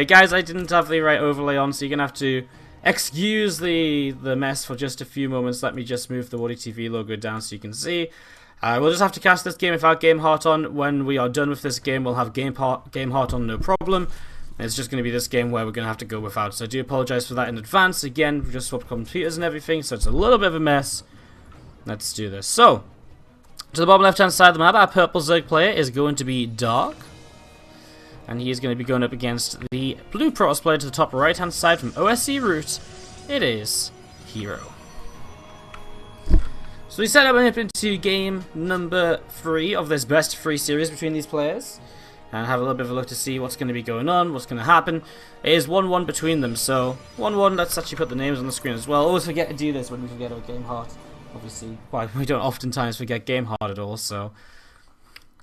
guys, I didn't have the right overlay on, so you're gonna have to excuse the mess for just a few moments. Let me just move the Woody TV logo down so you can see. We'll just have to cast this game without Game Heart on. When we are done with this game, we'll have Game Heart on, no problem. It's just going to be this game where we're going to have to go without. So I do apologise for that in advance. Again, we just swapped computers and everything, so it's a little bit of a mess. Let's do this. So, to the bottom left-hand side of the map, our purple Zerg player is going to be Dark. And he is going to be going up against the blue Protoss player to the top right-hand side from OSC Root. It is herO. So we set up into game number 3 of this best 3 series between these players. And have a little bit of a look to see what's going to be going on, what's going to happen. It is 1-1 between them, so 1-1, let's actually put the names on the screen as well. Always forget to do this when we forget our Game Heart. Obviously, we don't oftentimes forget Game Heart at all, so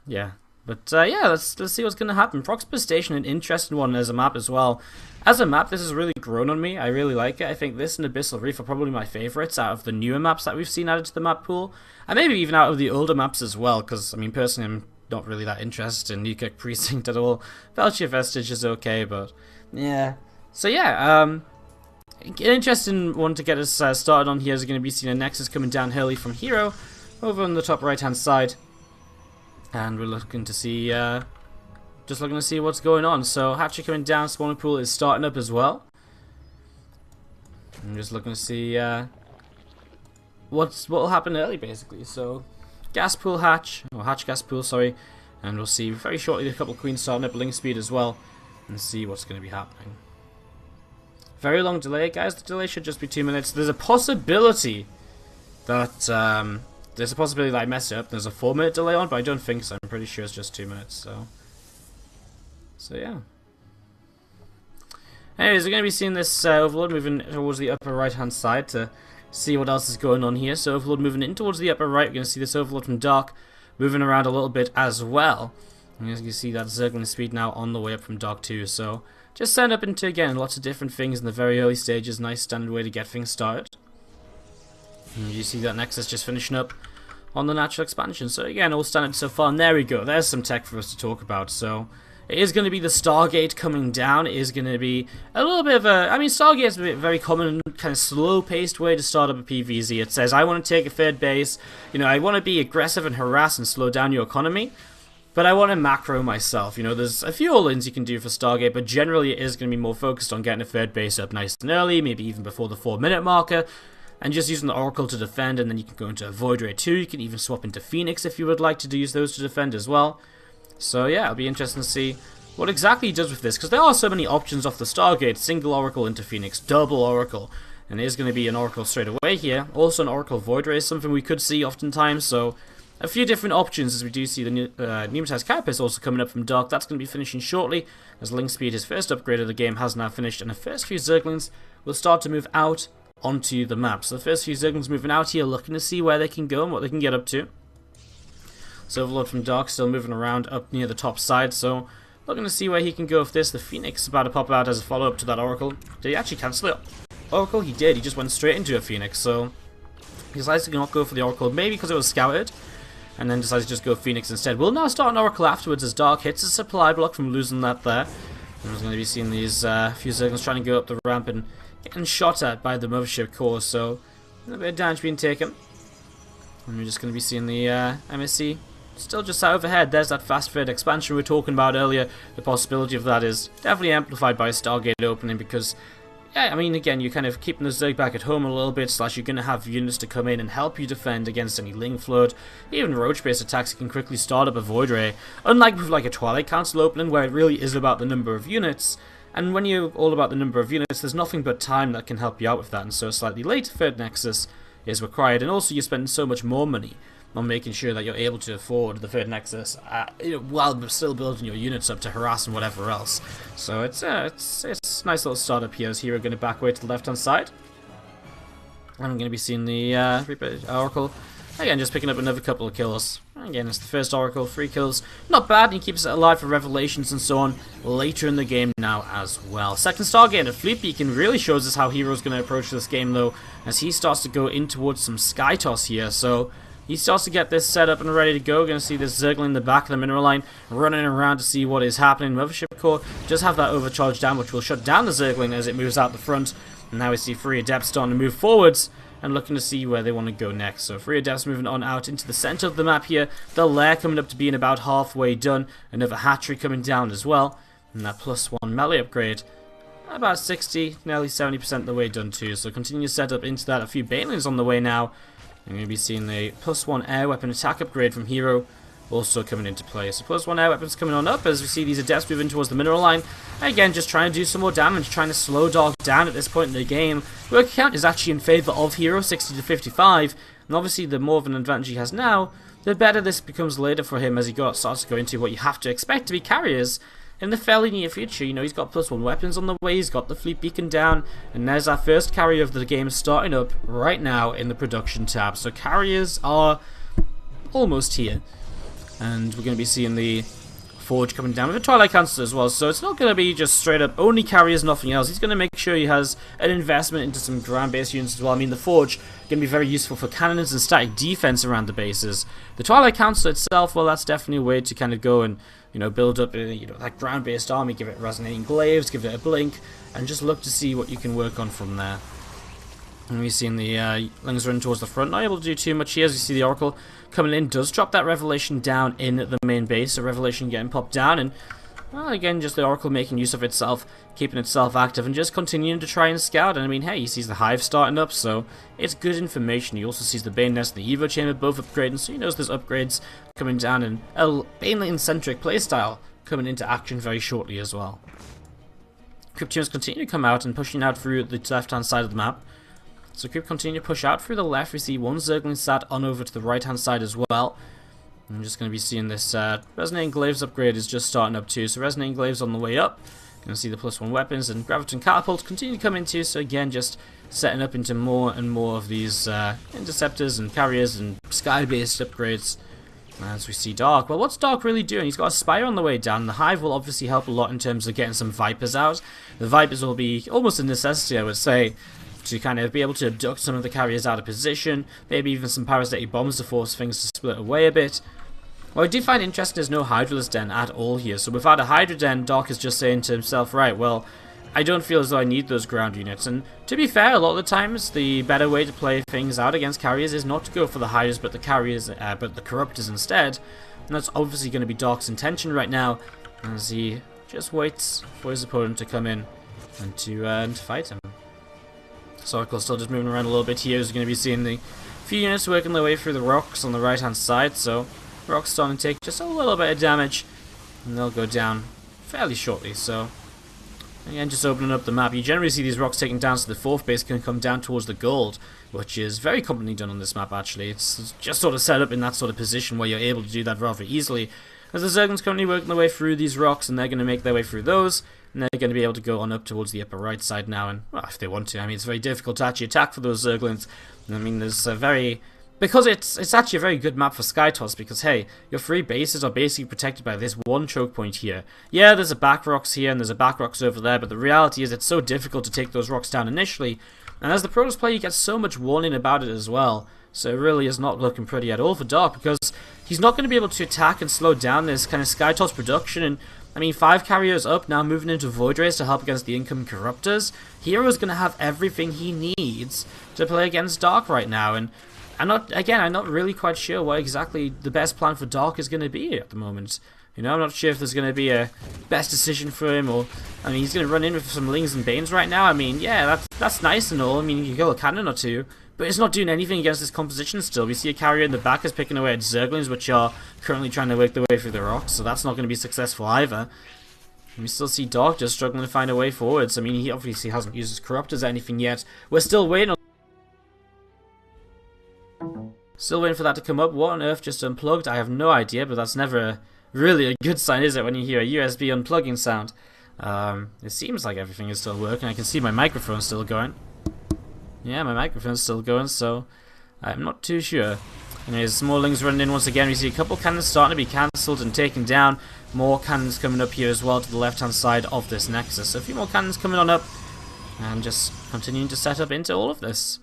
yeah. But yeah, let's see what's going to happen. Proxima Station, an interesting one as a map as well. As a map, this has really grown on me. I really like it. I think this and Abyssal Reef are probably my favourites out of the newer maps that we've seen added to the map pool. And maybe even out of the older maps as well, because, I mean, personally, I'm not really that interested in Newkirk Precinct at all. Belcher Vestige is okay, but yeah. So yeah, an interesting one to get us started on here is going to be seeing a Nexus coming down hilly from herO over on the top right hand side. And we're looking to see, just looking to see what's going on. So Hatchery coming down, spawner pool is starting up as well. I'm just looking to see what will happen early, basically. So gas pool hatch, or hatch gas pool, sorry, and we'll see very shortly a couple of queens starting up link speed as well, and see what's going to be happening. Very long delay, guys. The delay should just be 2 minutes. There's a possibility that I mess it up. There's a 4-minute delay on, but I don't think so. I'm pretty sure it's just 2 minutes. So yeah. Anyways, we're going to be seeing this Overlord moving towards the upper right-hand side to see what else is going on here. So Overlord moving in towards the upper right. We're going to see this Overlord from Dark moving around a little bit as well. And as you can see, that Zergling speed now on the way up from Dark 2. So just set up into, again, lots of different things in the very early stages. Nice standard way to get things started. And you see that Nexus just finishing up on the natural expansion. So again, all standard so far. And there we go. There's some tech for us to talk about. So it is going to be the Stargate coming down. It is going to be a little bit of a... I mean, Stargate is a very common, kind of slow-paced way to start up a PvZ. It says, I want to take a third base. You know, I want to be aggressive and harass and slow down your economy. But I want to macro myself. You know, there's a few all-ins you can do for Stargate, but generally it is going to be more focused on getting a third base up nice and early, maybe even before the 4-minute marker, and just using the Oracle to defend, and then you can go into Void Ray 2. You can even swap into Phoenix if you would like to use those to defend as well. So yeah, it'll be interesting to see what exactly he does with this, because there are so many options off the Stargate. Single Oracle into Phoenix, double Oracle, and it is going to be an Oracle straight away here. Also an Oracle Void Ray is something we could see oftentimes, so a few different options as we do see the Pneumatized Carapace also coming up from Dark. That's going to be finishing shortly, as Link Speed, his first upgrade of the game, has now finished, and the first few Zerglings will start to move out onto the map. So the first few Zerglings moving out here, looking to see where they can go and what they can get up to. So Overlord from Dark still moving around up near the top side, so looking to see where he can go with this. The Phoenix is about to pop out as a follow-up to that Oracle. Did he actually cancel it? Oracle? He did. He just went straight into a Phoenix, so he decides to not go for the Oracle, maybe because it was scouted, and then decides to just go Phoenix instead. We'll now start an Oracle afterwards as Dark hits a supply block from losing that there. And we're going to be seeing these few Zerglings trying to go up the ramp and getting shot at by the Mothership core, so a little bit of damage being taken. And we're just going to be seeing the MSC still just out overhead. There's that fast third expansion we were talking about earlier. The possibility of that is definitely amplified by Stargate opening, because yeah, I mean, again, you're kind of keeping the Zerg back at home a little bit, slash you're going to have units to come in and help you defend against any Ling Flood. Even Roach-based attacks can quickly start up a Void Ray, unlike with like a Twilight Council opening, where it really is about the number of units. And when you're all about the number of units, there's nothing but time that can help you out with that, and so a slightly later third Nexus is required, and also you're spending so much more money on making sure that you're able to afford the third Nexus while still building your units up to harass and whatever else. So it's a nice little startup here as herO going to back away to the left-hand side. And I'm going to be seeing the Oracle. Again, just picking up another couple of kills. Again, it's the first Oracle, 3 kills. Not bad, he keeps it alive for Revelations and so on later in the game now as well. Second Stargate, a Fleet Beacon really shows us how herO's going to approach this game though, as he starts to go in towards some Sky Toss here. So He starts to get this set up and ready to go. Going to see this Zergling in the back of the mineral line running around to see what is happening. Mothership Core just have that overcharge down, which will shut down the Zergling as it moves out the front. And now we see 3 Adepts starting to move forwards and looking to see where they want to go next. So 3 Adepts moving on out into the center of the map here. The lair coming up to being about halfway done. Another hatchery coming down as well. And that +1 melee upgrade. About 60, nearly 70% of the way done too. So continue to set up into that. A few banelings on the way now. You're going to be seeing the +1 air weapon attack upgrade from herO also coming into play. So +1 air weapons coming on up as we see these Adepts moving towards the mineral line. Again, just trying to do some more damage, trying to slow Dark down at this point in the game. Work count is actually in favour of herO, 60 to 55. And obviously the more of an advantage he has now, the better this becomes later for him as he starts to go into what you have to expect to be carriers in the fairly near future. You know, he's got +1 weapons on the way, he's got the fleet beacon down, and there's our first carrier of the game starting up right now in the production tab. So carriers are almost here. And we're going to be seeing the Forge coming down with a Twilight Council as well. So it's not going to be just straight up only carriers, nothing else. He's going to make sure he has an investment into some ground-based units as well. I mean, the Forge going to be very useful for cannons and static defense around the bases. The Twilight Council itself, well, that's definitely a way to kind of go and, you know, build up that ground-based army, give it resonating glaives, give it a blink, and just look to see what you can work on from there. And we've seen the Lings running towards the front, not able to do too much here as you see the Oracle coming in, does drop that Revelation down in the main base, so Revelation getting popped down, and well, again, just the Oracle making use of itself, keeping itself active, and just continuing to try and scout. And I mean, hey, he sees the Hive starting up, so it's good information. He also sees the Bane Nest and the Evo Chamber both upgrading, so he knows there's upgrades coming down, and a Baneling-centric playstyle coming into action very shortly as well. Cryptiums continue to come out and pushing out through the left-hand side of the map. So Creep continue to push out through the left. We see one Zergling sat on over to the right-hand side as well. I'm just going to be seeing this Resonating Glaives upgrade is just starting up too. So Resonating Glaives on the way up. Going to see the +1 weapons and Graviton Catapults continue to come into. So again, just setting up into more and more of these Interceptors and Carriers and Sky-based upgrades. As we see Dark. Well, what's Dark really doing? He's got a Spire on the way down. The Hive will obviously help a lot in terms of getting some Vipers out. The Vipers will be almost a necessity, I would say, to kind of be able to abduct some of the carriers out of position, maybe even some parasitic bombs to force things to split away a bit. What I do find interesting is no Hydralisk Den at all here, so without a Hydra Den, Dark is just saying to himself, right, well, I don't feel as though I need those ground units, and to be fair, a lot of the times, the better way to play things out against carriers is not to go for the Hydras, but the carriers, but the Corruptors instead, and that's obviously going to be Dark's intention right now, as he just waits for his opponent to come in and to fight him. Circle still just moving around a little bit here. Is going to be seeing the few units working their way through the rocks on the right hand side. So rocks starting to take just a little bit of damage, and they'll go down fairly shortly. So again, just opening up the map, you generally see these rocks taken down, so the 4th base can come down towards the gold, which is very competently done on this map. Actually, it's just sort of set up in that sort of position where you're able to do that rather easily. As the Zerglings currently working their way through these rocks, and they're going to make their way through those. And they're going to be able to go on up towards the upper right side now, and well, if they want to. I mean, it's very difficult to actually attack for those Zerglings. I mean, there's a very... Because it's actually a very good map for Skytoss, because, hey, your 3 bases are basically protected by this one choke point here. Yeah, there's a back rocks here, and there's a back rocks over there, but the reality is it's so difficult to take those rocks down initially. And as the Protoss player, you get so much warning about it as well. So it really is not looking pretty at all for Dark, because he's not going to be able to attack and slow down this kind of Skytoss production. And I mean, 5 carriers up, now moving into Void Rays to help against the incoming Corruptors. herO's going to have everything he needs to play against Dark right now, and I'm not really quite sure what exactly the best plan for Dark is going to be at the moment. You know, I'm not sure if there's going to be a best decision for him, or, I mean, he's going to run in with some Lings and Banes right now. I mean, yeah, that's nice and all. I mean, you can kill a cannon or two, but it's not doing anything against this composition still. We see a carrier in the back is picking away at Zerglings, which are currently trying to work their way through the rocks, so that's not going to be successful either. And we still see Dark just struggling to find a way forwards. I mean, he obviously hasn't used his Corruptors or anything yet. We're still waiting for that to come up. What on earth just unplugged? I have no idea, but that's never really a good sign, is it, when you hear a USB unplugging sound? It seems like everything is still working. I can see my microphone still going. Yeah, my microphone's still going, so I'm not too sure. Anyways, small Lings running in once again. We see a couple cannons starting to be cancelled and taken down. More cannons coming up here as well to the left-hand side of this Nexus. So a few more cannons coming on up, and just continuing to set up into all of this.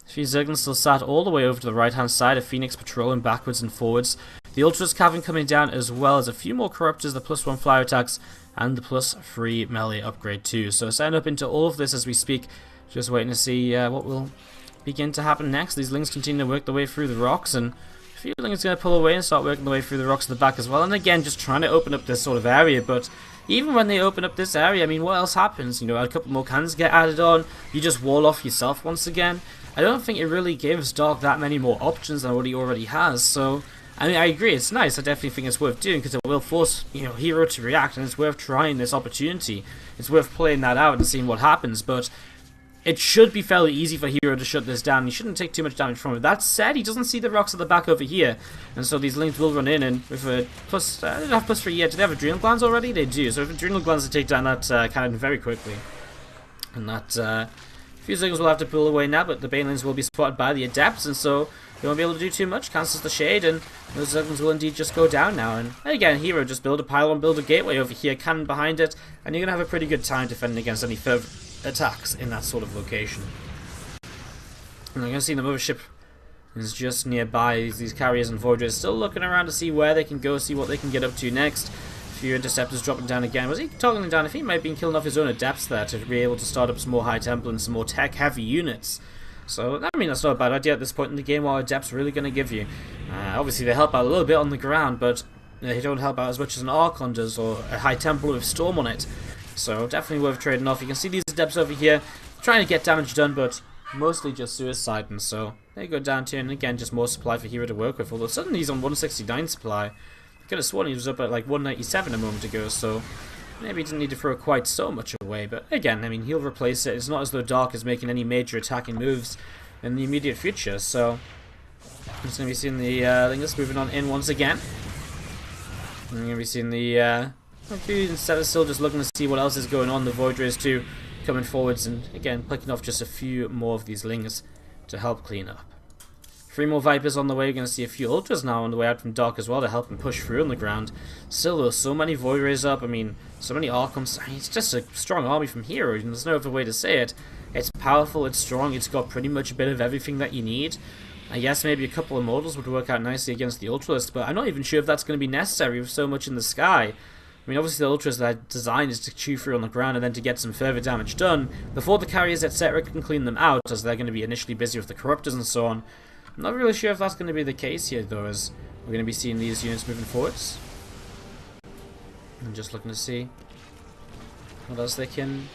A few Zerglings still sat all the way over to the right-hand side, a Phoenix patrolling backwards and forwards. The Ultras Cavern coming down, as well as a few more Corruptors, the +1 flyer attacks, and the +3 melee upgrade too. So setting up into all of this as we speak, just waiting to see what will begin to happen next. These Lings continue to work their way through the rocks, and a few Lings are going to pull away and start working their way through the rocks at the back as well. And again, just trying to open up this sort of area, but even when they open up this area, I mean, what else happens? You know, a couple more cannons get added on, you just wall off yourself once again. I don't think it really gives Dark that many more options than what he already has, so I mean, I agree, it's nice. I definitely think it's worth doing because it will force, you know, herO to react, and it's worth trying this opportunity. It's worth playing that out and seeing what happens, but it should be fairly easy for herO to shut this down. He shouldn't take too much damage from it. That said, he doesn't see the rocks at the back over here, and so these Lings will run in, and with a plus, they don't have +3 yet. Do they have Adrenal Glands already? They do, so if Adrenal Glands to take down that cannon very quickly. And that, few Zerglings will have to pull away now, but the Banelings will be spotted by the Adepts, and so they won't be able to do too much. Cancels the Shade, and those Zerglings will indeed just go down now. And again, herO just build a pylon, build a gateway over here, cannon behind it, and you're going to have a pretty good time defending against any further attacks in that sort of location. And you're going to see the mothership is just nearby. These carriers and voiders still looking around to see where they can go, see what they can get up to next. A few interceptors dropping down again. Was he toggling down? I think he might have been killing off his own Adepts there to be able to start up some more High Temple and some more tech-heavy units. So, I mean, that's not a bad idea at this point in the game. What Adepts really going to give you. Obviously, they help out a little bit on the ground, but they don't help out as much as an Archon does or a High Temple with Storm on it. So, definitely worth trading off. You can see these Adepts over here trying to get damage done, but mostly just suiciding. So, they go down to, and again, just more supply for herO to work with. Although, suddenly he's on 169 supply. I could have sworn he was up at like 197 a moment ago, so maybe he didn't need to throw quite so much away. But again, I mean, he'll replace it. It's not as though Dark is making any major attacking moves in the immediate future, so I'm just going to be seeing the Lings moving on in once again. I'm going to be seeing the instead of still just looking to see what else is going on, the Void Rays too coming forwards, and again picking off just a few more of these Lings to help clean up. 3 more Vipers on the way. We're going to see a few Ultras now on the way out from Dark as well to help him push through on the ground. Still, though, so many Void Rays up. I mean, so many Archons. I mean, it's just a strong army from herO, and there's no other way to say it. It's powerful, it's strong, it's got pretty much a bit of everything that you need. I guess maybe a couple of models would work out nicely against the Ultralisk, but I'm not even sure if that's going to be necessary with so much in the sky. I mean, obviously the Ultras, their design is to chew through on the ground and then to get some further damage done before the carriers, etc., can clean them out, as they're going to be initially busy with the Corruptors and so on. I'm not really sure if that's going to be the case here, though, as we're going to be seeing these units moving forwards. I'm just looking to see what else they can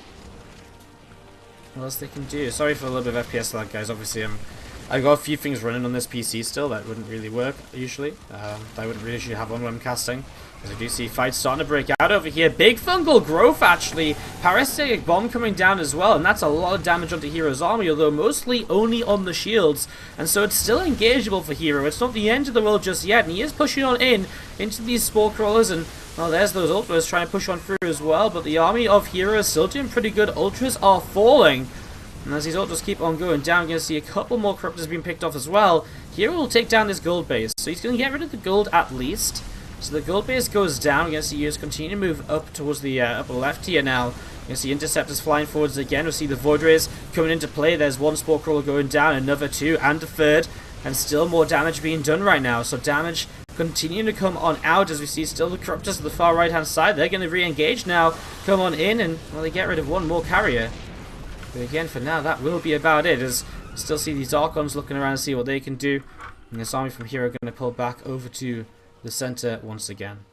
do. Sorry for a little bit of FPS lag, guys. Obviously, I've got a few things running on this PC still that wouldn't really work usually. That I wouldn't really usually have on when I'm casting. As we do see fights starting to break out over here. Big fungal growth, actually. Parasitic bomb coming down as well, and that's a lot of damage onto herO's army, although mostly only on the shields. And so it's still engageable for herO. It's not the end of the world just yet, and he is pushing on into these Spore Crawlers, and well, there's those Ultras trying to push on through as well, but the army of herO is still doing pretty good. Ultras are falling. And as these Ultras keep on going down, we're going to see a couple more Corruptors being picked off as well. herO will take down this gold base, so he's going to get rid of the gold at least. So the gold base goes down. We're going to see units continue to move up towards the upper left here now. We're going to see Interceptors flying forwards again. We'll see the Void Rays coming into play. There's one Spore Crawler going down, another 2, and a 3rd. And still more damage being done right now. So damage continuing to come on out as we see still the Corruptors at the far right hand side. They're going to re-engage now. Come on in, and well, they get rid of one more carrier. But again, for now, that will be about it, as we still see these Archons looking around to see what they can do. And this army from here are going to pull back over to the center once again.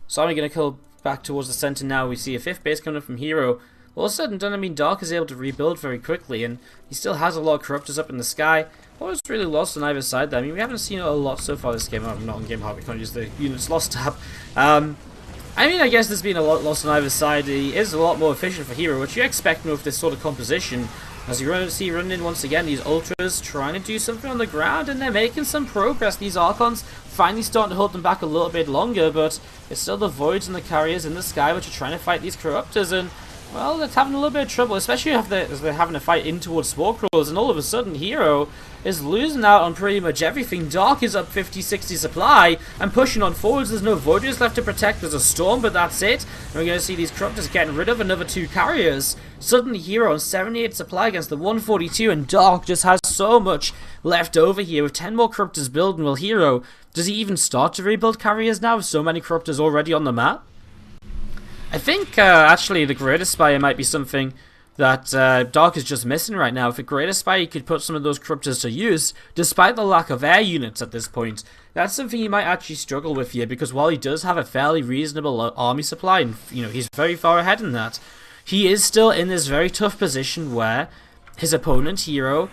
So I'm going to pull back towards the center now. We see a 5th base coming up from herO. All of a sudden, I mean, Dark is able to rebuild very quickly, and he still has a lot of Corruptors up in the sky. What was really lost on either side there? I mean, we haven't seen a lot so far this game. I'm not on Game Hub, we can't use the units lost tab. I mean, I guess there's been a lot lost on either side. He is a lot more efficient for herO, which you expect with this sort of composition. As you running in once again, these Ultras trying to do something on the ground, and they're making some progress. These Archons finally starting to hold them back a little bit longer, but it's still the Voids and the Carriers in the sky which are trying to fight these Corruptors, and well, it's having a little bit of trouble, especially as they're having to fight in towards Smoke Crawlers, and all of a sudden, herO is losing out on pretty much everything. Dark is up 50-60 supply, and pushing on forwards. There's no Voiders left to protect. There's a Storm, but that's it. And we're going to see these Corruptors getting rid of another 2 carriers. Suddenly, herO on 78 supply against the 142, and Dark just has so much left over here. With 10 more Corruptors building, well, herO, does he even start to rebuild carriers now with so many Corruptors already on the map? I think, actually, the Greater Spire might be something that Dark is just missing right now. If a Greater Spire, you could put some of those Corruptors to use, despite the lack of air units at this point. That's something he might actually struggle with here, because while he does have a fairly reasonable army supply, and he's very far ahead in that, he is still in this very tough position where his opponent, herO,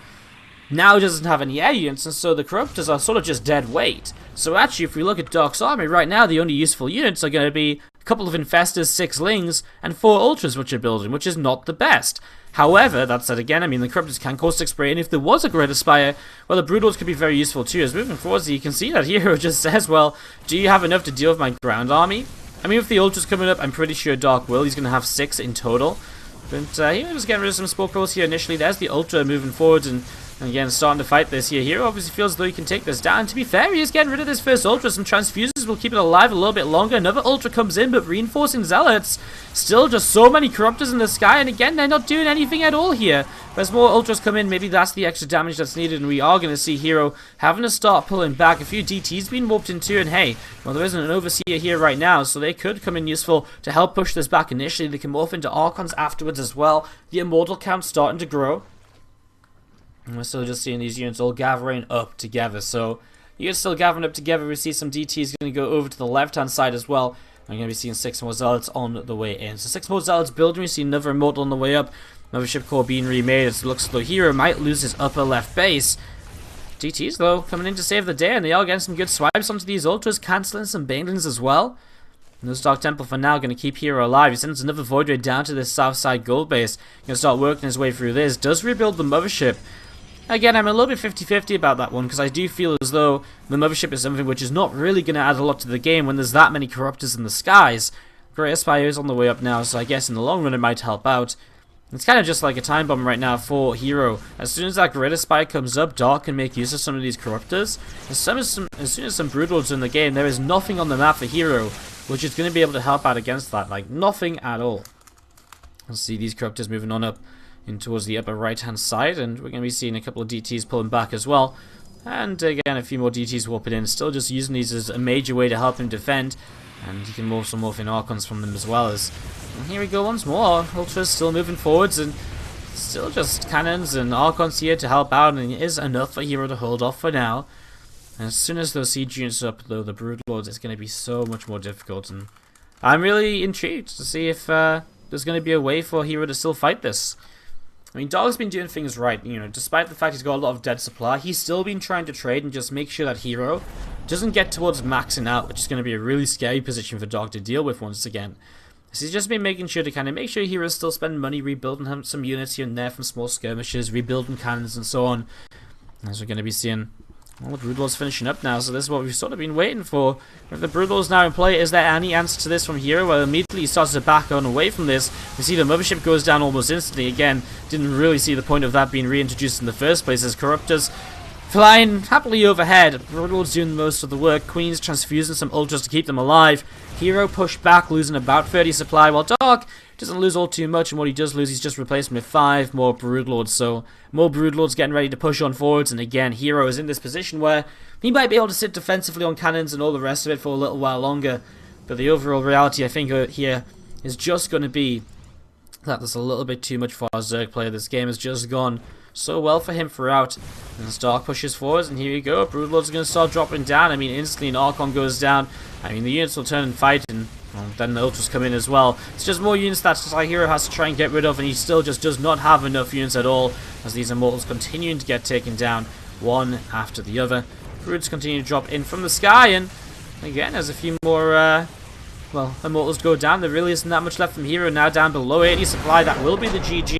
now doesn't have any air units, and so the Corruptors are sort of just dead weight. So actually, if we look at Dark's army, right now the only useful units are going to be a couple of Infestors, 6 Lings, and 4 Ultras which are building, which is not the best. However, that said again, I mean, the Corruptors can caustic spray, and if there was a Greater Spire, well, the Broodlords could be very useful too. As moving forwards, you can see that herO just says, well, do you have enough to deal with my ground army? I mean, with the Ultras coming up, I'm pretty sure Dark will. He's going to have 6 in total. But he was getting rid of some Smoke Rolls here initially. There's the Ultra moving forwards, and again, starting to fight this here. herO obviously feels as though he can take this down. To be fair, he is getting rid of this first Ultra. Some Transfuses will keep it alive a little bit longer. Another Ultra comes in, but reinforcing Zealots. Still just so many Corruptors in the sky, and again, they're not doing anything at all here. As more Ultras come in, maybe that's the extra damage that's needed, and we are going to see herO having to start pulling back. A few DTs being warped into, and hey, well, there isn't an Overseer here right now, so they could come in useful to help push this back initially. They can morph into Archons afterwards as well. The Immortal count starting to grow. And we're still just seeing these units all gathering up together. So, units still gathering up together. We see some DTs going to go over to the left-hand side as well. I'm going to be seeing 6 more Zealots on the way in. So 6 more Zealots building. We see another Immortal on the way up. Another ship core being remade. It looks as though herO might lose his upper left base. DTs, though, coming in to save the day. And they are getting some good swipes onto these Ultras. Cancelling some Banelings as well. And this Dark Temple for now going to keep herO alive. He sends another Void Ray down to this south side gold base. Going to start working his way through this. Does rebuild the Mothership. Again, I'm a little bit 50-50 about that one, because I do feel as though the Mothership is something which is not really going to add a lot to the game when there's that many Corruptors in the skies. Greater Spire is on the way up now, so I guess in the long run it might help out. It's kind of just like a time bomb right now for herO. As soon as that Greater Spire comes up, Dark can make use of some of these Corruptors. As soon as some Broodlords are in the game, there is nothing on the map for herO, which is going to be able to help out against that. Like, nothing at all. Let's see these Corruptors moving on up in towards the upper right hand side, and we're going to be seeing a couple of DTs pulling back as well, and again a few more DTs warping in, still just using these as a major way to help him defend, and you can morph some morphing Archons from them as well. As and here we go once more, Ultras still moving forwards, and still just Cannons and Archons here to help out, and it is enough for herO to hold off for now. And as soon as those siege units are up, though, the Broodlords, it's going to be so much more difficult, and I'm really intrigued to see if there's going to be a way for herO to still fight this. I mean, Dark's been doing things right, despite the fact he's got a lot of dead supply, he's still been trying to trade and just make sure that herO doesn't get towards maxing out, which is going to be a really scary position for Dark to deal with once again. So he's just been making sure to kind of make sure herO's still spending money rebuilding some units here and there from small skirmishes, rebuilding cannons and so on. As we're going to be seeing, well, the Broodlord's finishing up now, so this is what we've sort of been waiting for. With the Broodlord's now in play, is there any answer to this from herO? Well, immediately he starts to back on away from this. We see the Mothership goes down almost instantly. Again, didn't really see the point of that being reintroduced in the first place, as Corruptors flying happily overhead. Broodlord's doing most of the work. Queen's transfusing some Ultras to keep them alive. herO pushed back, losing about 30 supply, while Dark doesn't lose all too much, and what he does lose, he's just replaced with 5 more Broodlords. So, more Broodlords getting ready to push on forwards, and again, herO is in this position where he might be able to sit defensively on cannons and all the rest of it for a little while longer. But the overall reality, I think, here is just going to be that there's a little bit too much for our Zerg player. This game has just gone so well for him throughout. And Dark pushes forwards, and here we go. Broodlords are going to start dropping down. I mean, instantly an Archon goes down. I mean, the units will turn and fight, and well, then the Ultras come in as well. It's just more units that herO has to try and get rid of, and he still just does not have enough units at all, as these Immortals continuing to get taken down one after the other. Broods continue to drop in from the sky, and again, there's a few more, well, Immortals go down. There really isn't that much left from herO, now down below 80 supply. That will be the GG.